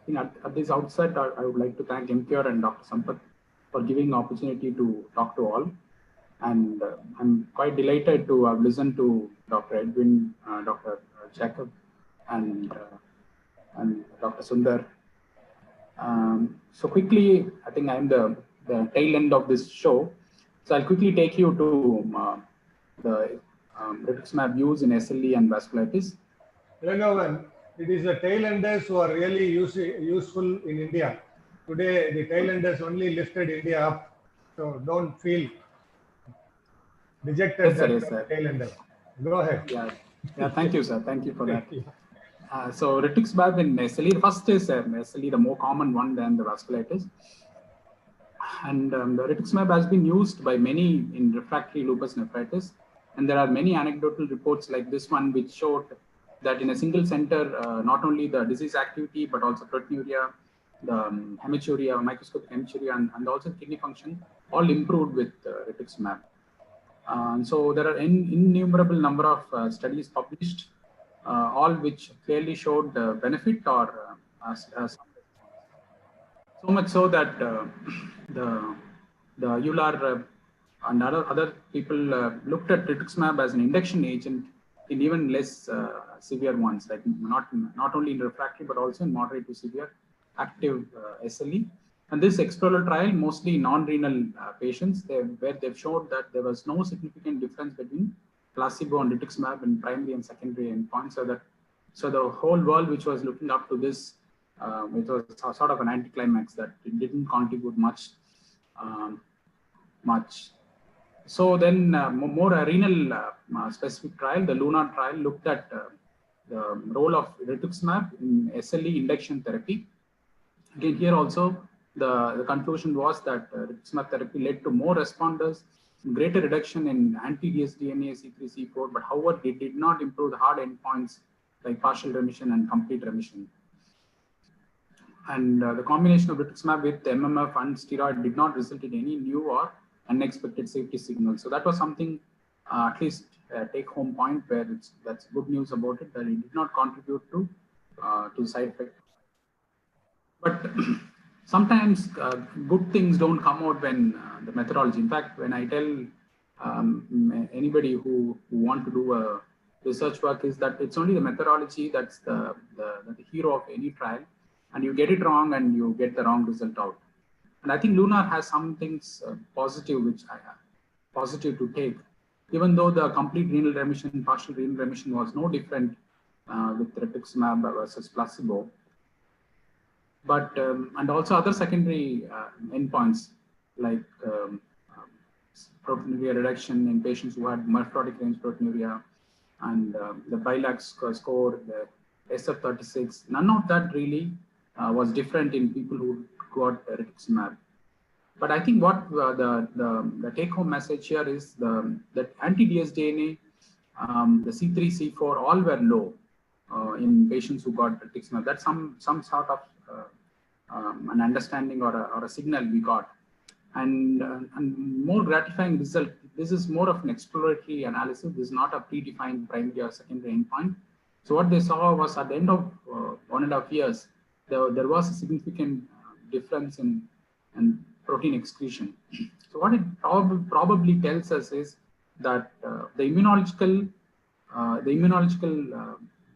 think at this outset, I would like to thank Emcure and Dr. Sampath for giving the opportunity to talk to all. And I'm quite delighted to have listened to Dr. Edwin, Dr. Jacob, and Dr. Sundar. So quickly, I think I'm the tail end of this show. So I'll quickly take you to the rituximab use in SLE and vasculitis. Ilangovan, it is the tail-enders who are really useful in India. Today, the tail-enders only lifted India up. So don't feel dejected that tail-ender. Go ahead. Yeah, thank you, sir. Thank you for that. So rituximab in SLE, first is SLE, the more common one than the vasculitis. And the rituximab has been used by many in refractory lupus nephritis. And there are many anecdotal reports like this one, which showed that in a single center, not only the disease activity, but also proteinuria, the hematuria, microscopic hematuria, and also kidney function, all improved with rituximab. So there are innumerable number of studies published, all which clearly showed benefit or so much so that the EULAR and other people looked at rituximab as an induction agent in even less severe ones, like not only in refractory but also in moderate to severe active SLE. And this exploratory trial, mostly non-renal patients, where they've showed that there was no significant difference between placebo and rituximab in primary and secondary endpoints. So the whole world, which was looking up to this, it was sort of an anticlimax that it didn't contribute much. So then more renal specific trial, the LUNAR trial, looked at the role of rituximab in SLE induction therapy. Again, here also, the conclusion was that rituximab therapy led to more responders, greater reduction in anti-dsDNA C3, C4, but however, it did not improve the hard endpoints like partial remission and complete remission. And the combination of rituximab with MMF and steroid did not result in any new or unexpected safety signals. So that was something, at least a take-home point, where that's good news about it, that it did not contribute to side effects. But sometimes good things don't come out when the methodology. In fact, when I tell anybody who want to do a research work, is that it's only the methodology that's the hero of any trial, and you get it wrong and you get the wrong result out. And I think LUNAR has some things positive, positive to take, even though the complete renal remission, partial renal remission was no different with rituximab versus placebo. But and also other secondary endpoints like proteinuria reduction in patients who had nephrotic range proteinuria, and the BILAG score, the SF36, none of that really was different in people who got rituximab. But I think what the take-home message here is that anti-dsDNA, the C3, C4, all were low in patients who got rituximab. That's some sort of an understanding or a signal we got. And more gratifying result, this is more of an exploratory analysis. This is not a predefined primary or secondary endpoint. So what they saw was at the end of 1.5 years, there was a significant difference in protein excretion. So what it probably tells us is that the immunological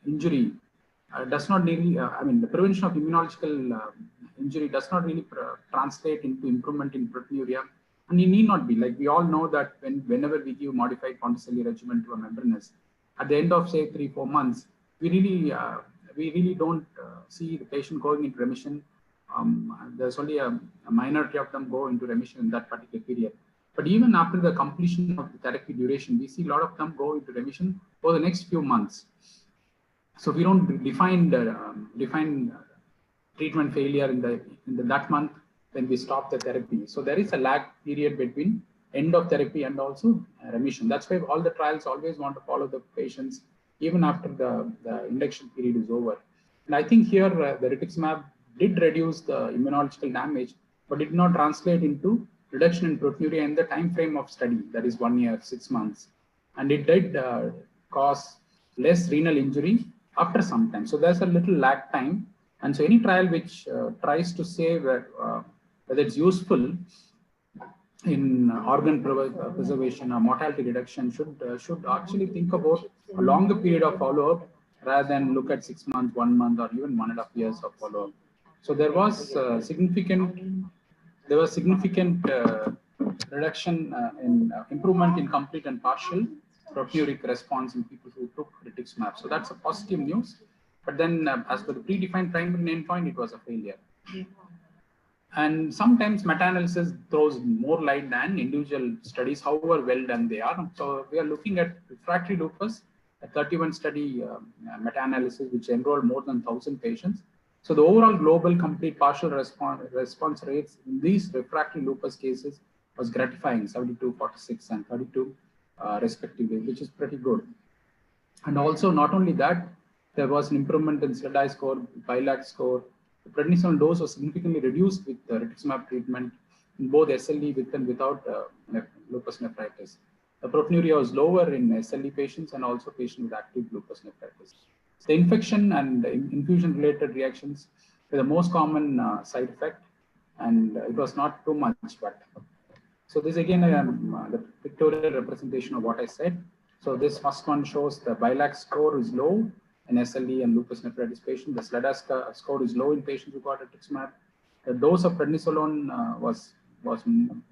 injury does not really, the prevention of immunological injury does not really translate into improvement in proteinuria. And it need not be. Like we all know that whenever we give modified Ponticelli regimen to a membranous, at the end of say 3-4 months, we really don't see the patient going into remission. There's only a minority of them go into remission in that particular period. But even after the completion of the therapy duration, we see a lot of them go into remission for the next few months. So we don't define treatment failure in that month when we stop the therapy. So there is a lag period between end of therapy and also remission. That's why all the trials always want to follow the patients even after the induction period is over. And I think here the rituximab did reduce the immunological damage, but did not translate into reduction in proteinuria in the time frame of study, that is 1 year, 6 months. And it did cause less renal injury after some time. So there's a little lag time. And so any trial which tries to say whether it's useful in organ preservation or mortality reduction should actually think about a longer period of follow-up rather than look at 6 months, 1 month, or even 1.5 years of follow-up. So there was significant reduction in improvement in complete and partial proteinuria response in people who took Rituximab. So that's a positive news. But then, as per the predefined primary endpoint, it was a failure. And sometimes meta-analysis throws more light than individual studies, however well done they are. So we are looking at refractory lupus, a 31 study meta-analysis which enrolled more than 1,000 patients. So the overall global complete partial response rates in these refractory lupus cases was gratifying, 72, 46, and 32 respectively, which is pretty good. And also, not only that, there was an improvement in SLE score, BILAC score. The prednisone dose was significantly reduced with the Rituximab treatment in both SLE with and without lupus nephritis. The proteinuria was lower in SLE patients and also patients with active lupus nephritis. The infection and infusion-related reactions were the most common side effect, and it was not too much. But so this again, the pictorial representation of what I said. So this first one shows the BILAC score is low in SLE and lupus nephritis patients. The SLE score is low in patients who got Rituximab. The dose of prednisolone was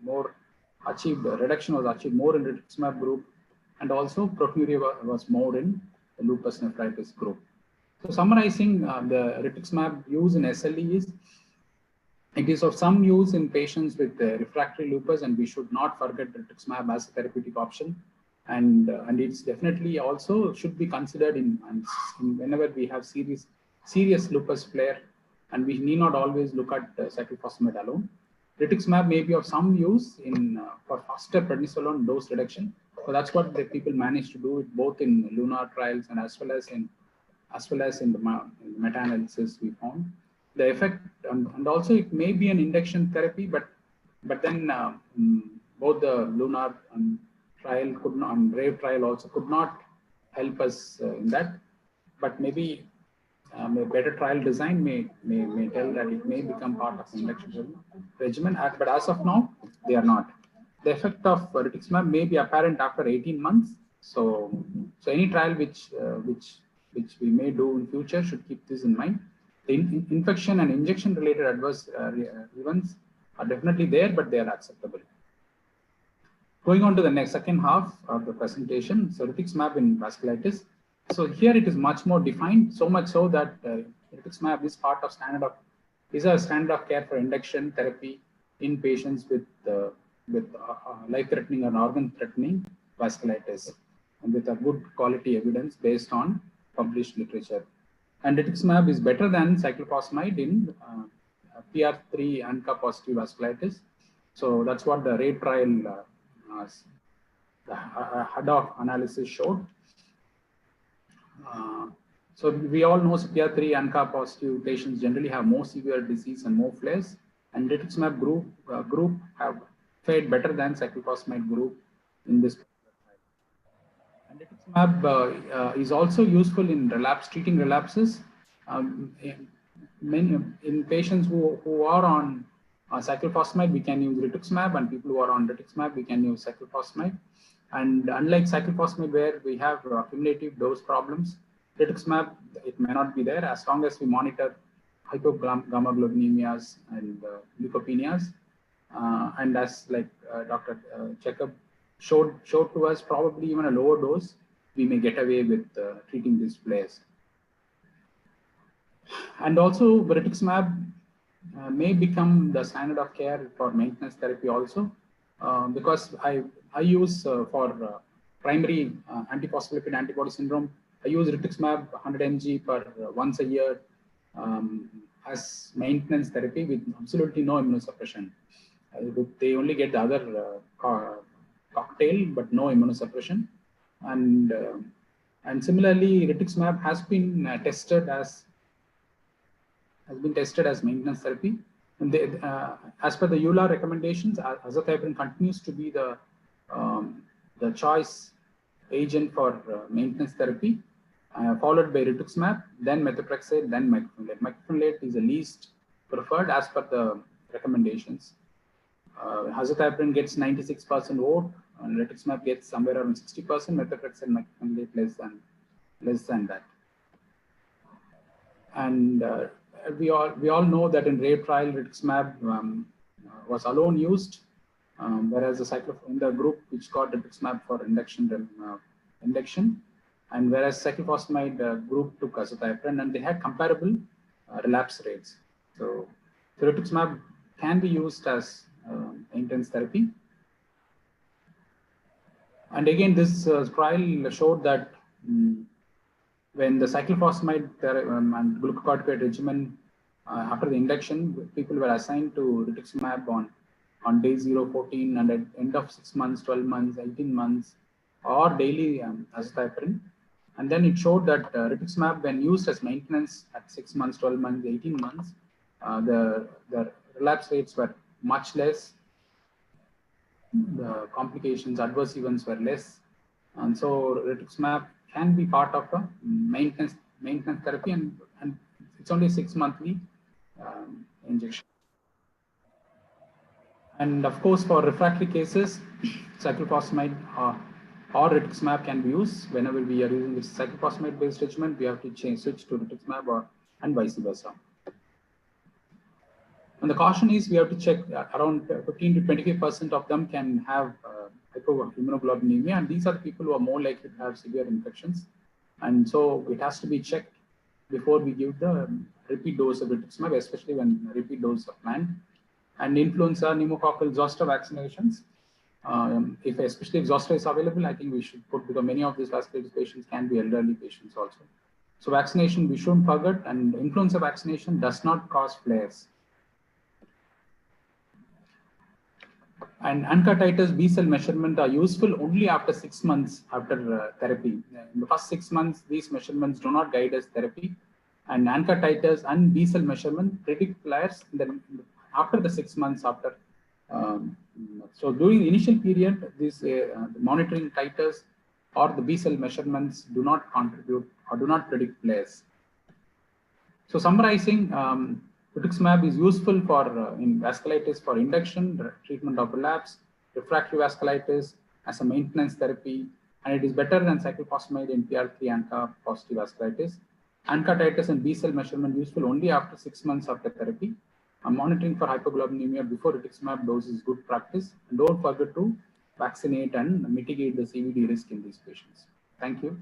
more achieved. The reduction was achieved more in Rituximab group, and also proteinuria was more in the lupus nephritis group. So summarizing, the Rituximab use in SLE is it is of some use in patients with refractory lupus, and we should not forget Rituximab as a therapeutic option. And it's definitely also should be considered in whenever we have serious lupus flare, and we need not always look at cyclophosphamide alone. Rituximab may be of some use in for faster prednisolone dose reduction. So that's what the people managed to do it both in LUNAR trials and as well as in the meta-analysis we found. The effect and also it may be an induction therapy, but then both the LUNAR trial could not, and RAVE trial also could not help us in that. But maybe a better trial design may tell that it may become part of the induction regimen. But as of now, they are not. The effect of Rituximab may be apparent after 18 months. So any trial which we may do in future should keep this in mind. The infection and injection-related adverse events are definitely there, but they are acceptable. Going on to the second half of the presentation, so Rituximab in vasculitis. So here it is much more defined, so much so that Rituximab is part of a standard of care for induction therapy in patients with life-threatening and organ-threatening vasculitis, and with a good quality evidence based on published literature. And Rituximab is better than cyclophosphamide in PR3 ANCA positive vasculitis. So that's what the RAVE trial the HADOC analysis showed. So we all know PR3 ANCA positive patients generally have more severe disease and more flares, and Rituximab group have fared better than cyclophosphamide group in this. And Rituximab is also useful in treating relapses. In patients who are on cyclophosphamide, we can use Rituximab, and people who are on Rituximab, we can use cyclophosphamide. And unlike cyclophosphamide, where we have cumulative dose problems, Rituximab, it may not be there as long as we monitor hypogammaglobulinemias and leukopenias. And as like Dr. Jacob showed to us, probably even a lower dose, we may get away with treating these flares. And also, Rituximab may become the standard of care for maintenance therapy also, because I use for primary antiphospholipid antibody syndrome, I use Rituximab 100 mg per once a year as maintenance therapy with absolutely no immunosuppression. They only get the other cocktail, but no immunosuppression. And similarly, Rituximab has been tested as maintenance therapy. And they, as per the EULAR recommendations, azathioprine continues to be the choice agent for maintenance therapy. followed by rituximab, then methotrexate, then microfenolate. Microfenolate is the least preferred as per the recommendations. Azathioprine gets 96% vote, and rituximab gets somewhere around 60%. Methotrexate and microfenolate less than that. And we all know that in RAVE trial, rituximab was alone used, whereas in the group which got rituximab for induction, and whereas cyclophosphamide group took azathioprine, and they had comparable relapse rates. So rituximab can be used as maintenance therapy. And again, this trial showed that when the cyclophosphamide and glucocorticoid regimen after the induction, people were assigned to rituximab on day 0, 14, and at end of 6 months, 12 months, 18 months, or daily azathioprine. And then it showed that rituximab, when used as maintenance at 6 months, 12 months, 18 months, the relapse rates were much less. The complications, adverse events were less. And so rituximab can be part of a maintenance therapy, and it's only 6 monthly injection. And of course, for refractory cases, cyclophosphamide or rituximab can be used. Whenever we are using this cyclophosphamide-based regimen, we have to switch to rituximab and vice versa. And the caution is we have to check around 15 to 25% of them can have hypoimmunoglobulinemia, and these are the people who are more likely to have severe infections. And so it has to be checked before we give the repeat dose of rituximab, especially when repeat dose are planned. And influenza, pneumococcal, zoster vaccinations, especially if zoster is available, I think we should put, because many of these vasculitis patients can be elderly patients also. So vaccination we shouldn't forget, and influenza vaccination does not cause flares. And ANCA titers B-cell measurement are useful only after 6 months after therapy. In the first 6 months, these measurements do not guide us therapy. And ANCA titers and B-cell measurement predict flares after the 6 months after. So during the initial period, this monitoring titers or the B-cell measurements do not contribute or do not predict flares. So summarizing, rituximab is useful for in vasculitis for induction, treatment of relapse, refractory vasculitis as a maintenance therapy, and it is better than cyclophosphamide in PR3 ANCA positive vasculitis. ANCA titers and B-cell measurement useful only after 6 months after therapy. Monitoring for hypoglobulinemia before rituximab dose is good practice, and don't forget to vaccinate and mitigate the CVD risk in these patients. Thank you.